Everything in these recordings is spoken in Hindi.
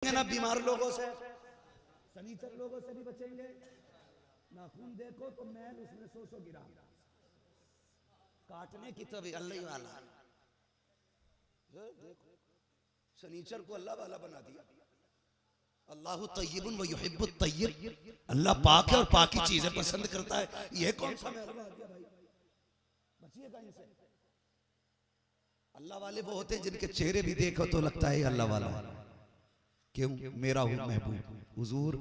ना बीमार लोगों से, सनीचर लोगों से भी बचेंगे। नाखून देखो तो मैल उसमें सो गिरा, काटने की तो भी अल्लाह ही वाला है। देखो सनीचर को अल्लाह वाला बना दिया। अल्लाहु तय्यिबुन व युहिब्बुत तय्यिब, अल्लाह पाक है और पाक की चीजें पसंद करता है। ये कौन सा मेहरबान आ गया भाई, बचिएगा इनसे। अल्लाह वाले वो होते हैं जिनके चेहरे भी देखो तो लगता है अल्लाह वाला। क्यों? मेरा हूं महबूब हुजूर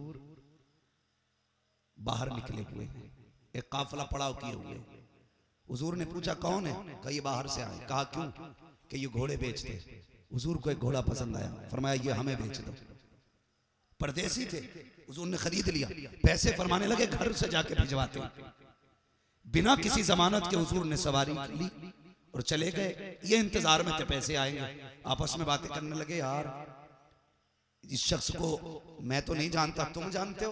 बाहर निकले हुए, एक काफिला पड़ाव किए हुए। हुजूर ने पूछा कौन है? कहा ये बाहर से आए। कहा क्यों? कि ये घोड़े बेचते। हुजूर को एक घोड़ा पसंद आया, फरमाया ये हमें बेच दो। परदेसी थे, हुजूर ने खरीद लिया। पैसे फरमाने लगे घर से जाके भिजवाते। बिना किसी जमानत के हुजूर ने सवारी ली और चले गए। ये इंतजार में थे पैसे आएंगे। आपस में बातें करने लगे, यार इस शख्स को मैं तो नहीं जानता, तुम जानते हो?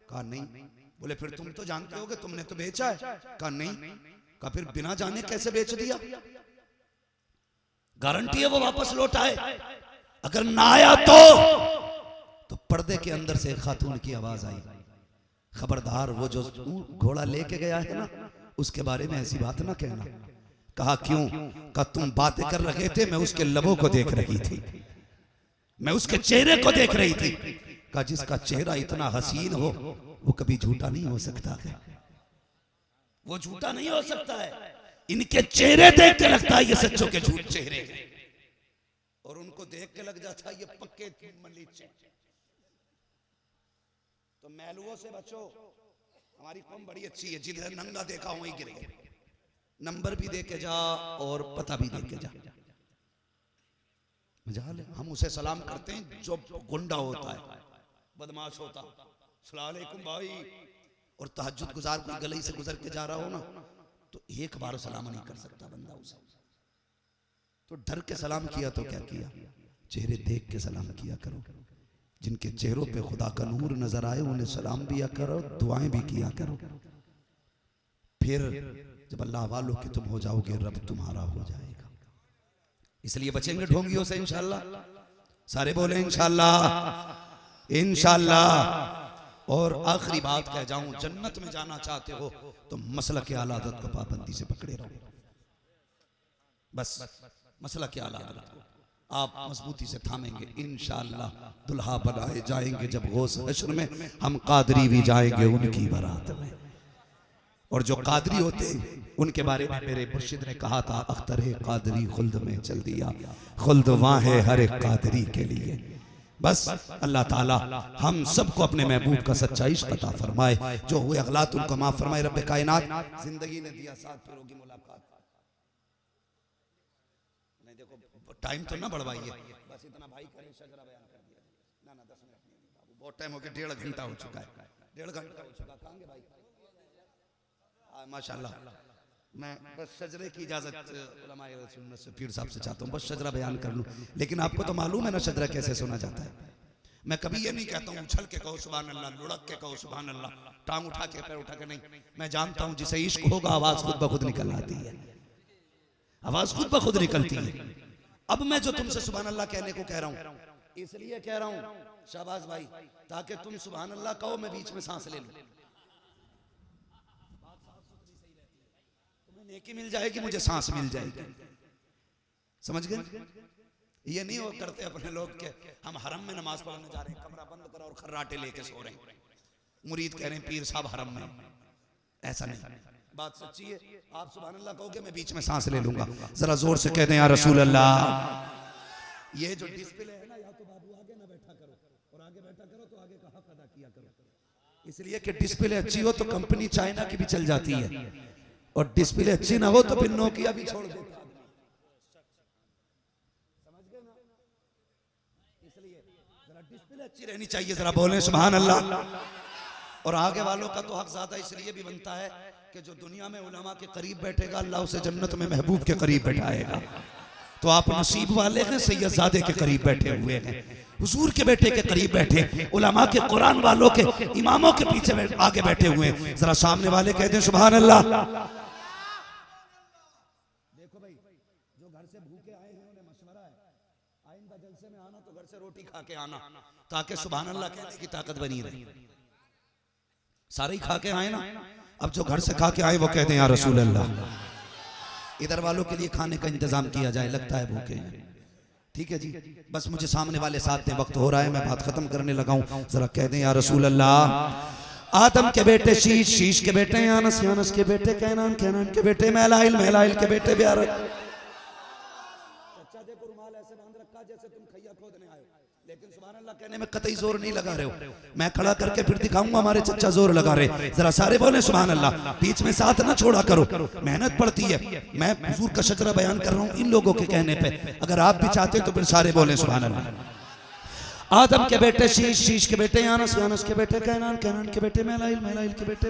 कहा नहीं। बोले फिर तुम तो जानते हो कि तुमने तो बेचा है? कहा नहीं। कहा फिर बिना जाने कैसे बेच दिया? गारंटी है वो वापस लौट आए। अगर ना आया तो पर्दे के अंदर से एक खातून की आवाज आई, खबरदार वो जो घोड़ा लेके गया है ना उसके बारे में ऐसी बात ना कहना। कहा क्यों? कहा तुम बातें कर रहे थे, मैं उसके लबों को देख रही थी, मैं उसके चेहरे को देख रही थी। कहा जिसका चेहरा इतना हसीन हो वो कभी झूठा नहीं हो सकता है, वो झूठा नहीं हो सकता है। इनके चेहरे देख के लगता है ये सच्चों के झूठ चेहरे, और उनको देख के लग जाता है ये पक्के मलीचे। तो मैलुओं से बचो। हमारी कौम बड़ी अच्छी है, जिधर नंगा देखा वहीं गिर गए। नंबर भी दे के जा और पता भी दे के जा। हम उसे सलाम करते हैं जो गुंडा होता है, बदमाश होता, सलाम अलैकुम भाई, और तहज्जुद गुजार कोई गली से गुजर के जा रहा हो ना तो एक बार सलाम नहीं कर सकता बंदा उसे। तो डर के सलाम किया तो क्या किया? चेहरे देख के सलाम किया करो। जिनके चेहरों पे खुदा का नूर नजर आए उन्हें सलाम भी करो, दुआएं भी किया करो। फिर जब अल्लाह वालों के तुम हो जाओगे रब तुम्हारा हो जाएगा। इसलिए बचेंगे ढोंगियों से इंशाअल्लाह। सारे बोले इंशाअल्लाह, इंशाअल्लाह। और आखिरी बात कह जाऊं, जन्नत में जाना चाहते हो तो मसला के आला आदत को पाबंदी से पकड़े रहो। बस मसला के आला आदत को आप मजबूती से थामेंगे, इंशाअल्लाह दुल्हा बनाए जाएंगे। जब गौस हश्र में हम कादरी भी जाएंगे उनकी बारात में। और जो कादरी होते उनके बारे में मेरे मुर्शिद ने कहा था, अख्तरे कादरी खुल्द में चल दिया, खुल्द वहाँ है हर एक कादरी के लिए। बस अल्लाह ताला हम सबको अपने महबूब का सच्चा इश्क अता फरमाए। जो हुए अगलात उनको माफ फरमाए। रब्बे कायनात जिंदगी ने दिया, साथ फिर होगी मुलाकात। नहीं देखो टाइम तो ना बढ़वाइए, बस इतना भाई करें शजरा बयान कर दिया। ना 10 मिनट नहीं बाबू, बहुत टाइम हो गया, 1.5 घंटा हो चुका है, 1.5 घंटा हो चुका। कहांगे भाई? माशाल्लाह। मैं बस शजरे की इजाजत उलमाए सुन्नत से पीर साहब से चाहता हूँ, बस शजरा बयान कर लूँ। लेकिन आपको तो मालूम है ना शजरा कैसे सुना जाता है। मैं कभी ये नहीं कहता हूँ उछल के कहो सुभान अल्लाह, लुढ़क के कहो सुभान अल्लाह, टांग उठा के पैर उठा के नहीं। मैं जानता हूँ जिसे इश्क होगा आवाज खुद ब खुद निकल आती है, आवाज खुद ब खुद निकलती है। अब मैं जो तुमसे सुभान अल्लाह कहने को कह रहा हूँ इसलिए कह रहा हूँ शाबाश भाई, ताकि तुम सुभान अल्लाह कहो मैं बीच में सांस ले लूं। तुम्हें नेकी मिल जाएगी, मुझे सांस मिल जाएगी। समझ गए? ये नहीं हो करते अपने लोग के हम हरम में नमाज पढ़ने जा रहे हैं, कमरा बंद करो और खर्राटे लेके सो रहे हैं। मुरीद कह रहे हैं पीर साहब हरम में। ऐसा नहीं, बात सच्ची है। आप सुभान अल्लाह कहोगे मैं बीच में सांस ले लूंगा। जरा जोर से कह दें या रसूल अल्लाह। ये जो डिस्प्ले है ना, या तो बाबू आगे ना बैठा करो, और आगे बैठा करो तो आगे का हक अदा किया करो। इसलिए कि डिस्प्ले अच्छी हो तो कंपनी चाइना की भी चल जाती है, और डिस्प्ले अच्छी ना हो तो फिर नोकिया भी छोड़ देता है। समझ गए ना? इसलिए जरा डिस्प्ले अच्छी रहनी चाहिए। जरा बोले सुभान अल्लाह। और आगे वालों का तो हक ज्यादा इसलिए भी बनता है कि जो दुनिया में उलमा के करीब बैठेगा अल्लाह उसे जन्नत में महबूब के करीब बैठाएगा। तो आप नसीब वाले हैं, सैयदजादे के करीब बैठे हुए हैं, हुजूर के बेटे के करीब बैठे, उलमा के कुरान वालों के इमामों के पीछे आगे बैठे हुए हैं। जरा सामने वाले कहते हैं सुभान अल्लाह। देखो भाई, जो घर से भूखे आए हैं उन्हें मशवरा है, आइंदा जलसे में आना तो घर से रोटी खा के आना, ताकि सुभान अल्लाह कहने की ताकत बनी रहे। सारे ही खा के आए ना, अब जो घर से खा के आए वो कहते हैं या रसूल अल्लाह। इधर वालों के लिए खाने का इंतजाम किया जाए, लगता है भूखे हैं। ठीक है जी, बस मुझे सामने वाले साथ में वक्त हो रहा है, मैं बात खत्म करने लगा हूं। जरा कह दें या रसूल अल्लाह। आदम के बेटे शीश, शीश के बेटे यानस, यानस के बेटे कैनान, कैनान के बेटे महलाइल, महलाइल के बेटे ब्यारक। चच्चा देखो रुमाल ऐसे बांध रखा जैसे तुम खैया खोदने आए हो, लेकिन सुभान अल्लाह कहने में कतई जोर नहीं लगा रहे हो। मैं खड़ा करके फिर दिखाऊंगा हमारे चच्चा जोर लगा रहे। जरा सारे बोले सुभान अल्लाह, बीच में साथ ना छोड़ा करो, मेहनत पड़ती है। मैं हुजूर का शजरा बयान कर रहा हूँ इन लोगों के कहने पे, अगर आप भी चाहते तो फिर सारे बोले सुभान अल्लाह। आदम के बेटे शीश, शीश के बेटे यानस, यानस के बेटे कैनान, कैनान के बेटे महलाइल, महलाइल के बेटे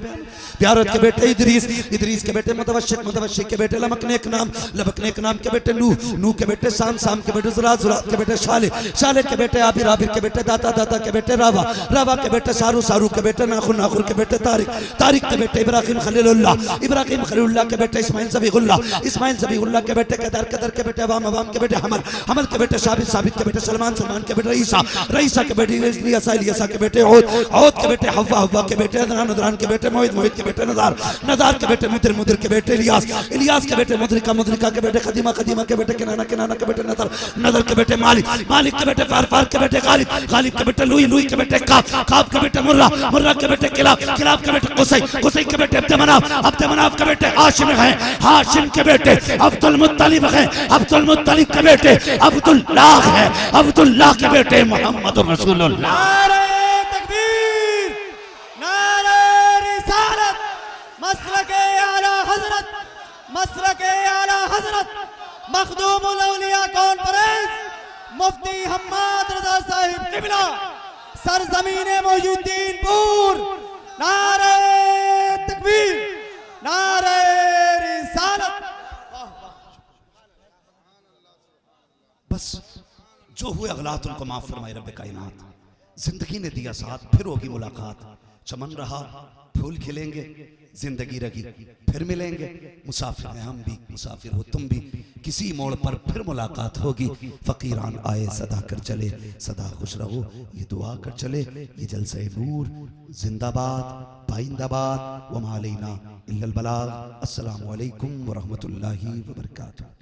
ब्यारत के बेटे इदरीस, इदरीस के बेटे मुतवश्शिक, मुतवश्शिक के बेटे लमकनेक नाम, लमकनेक नाम के बेटे नूह, नूह के बेटे साम, साम के बेटे जुरात, जुरात के बेटे शालिह, शालिह के बेटे आबिर, आबिर के बेटे दाता, दाता के बेटे रावा, रावा के बेटे सारू, सारू के बेटे नाखुर, नाखुर के बेटे तारिक, तारिक के बेटे इब्राहिम खलीलुल्लाह, इब्राहिम खलीलुल्लाह के बेटे इस्माइल ज़बीहुल्लाह, इस्माइल ज़बीहुल्लाह के बेटे कदर, कदर के बेटे अवाम, अवाम के बेटे हमल, हमल के बेटे साबित, साबित के बेटे सलमान, सलमान के बेटे ईसा, रईसा के बेटे इलियासा, इलियासा के बेटे औद, औद के बेटे हव्वा, हव्वा के बेटे नदरान, नदरान के बेटे मोहित, मोहित के बेटे नदार, नदार के बेटे मुदिर, मुदिर के बेटे इलियास, इलियास के बेटे मुद्रिका, मुद्रिका के बेटे खदीमा, खदीमा के बेटे किनाना, किनाना के बेटे नदर, नदर के बेटे मालिक, मालिक के बेटे फार, फार के बेटे गालिब, गालिब के बेटे लुई, लुई के बेटे काब, काब के बेटे मुर्रा, मुर्रा के बेटे किलाब, किलाब के बेटे कुसै, कुसै के बेटे अब्द मनाफ, अब्द मनाफ के बेटे हाशिम हैं, हाशिम के बेटे अब्दुल मुत्तलिब हैं, अब्दुल मुत्तलिब के बेटे अब्दुल्लाह हैं, अब्दुल्लाह के बेटे मोहम्मद रसूलुल्लाह। नारे तकबीर, नारे रिसालत, मसलके आला हजरत, मसलके आला हजरत, मखदूमुल औलिया कॉन्फ्रेंस, मुफ्ती हम्माद रजा साहिब किबला, सरजमीने मोहिउद्दीनपुर। नारे तकबीर, नारे रिसालत। बस जो हुए अगलात उनको माफ फरमाए रब्बे कायनात। जिंदगी ने दिया साथ, फिर होगी मुलाकात। चमन रहा फूल खिलेंगे, जिंदगी रही फिर मिलेंगे। मुसाफिर हैं हम भी, मुसाफिर हो तुम भी, किसी मोड़ पर फिर मुलाकात होगी। फकीरान आए सदा कर चले, सदा खुश रहो ये दुआ कर चले। ये जलसे नूर जिंदाबाद, पाइंदाबाद, वमा अलैना इल्लल बलाग। अस्सलामु अलैकुम व रहमतुल्लाहि व बरकातुहू।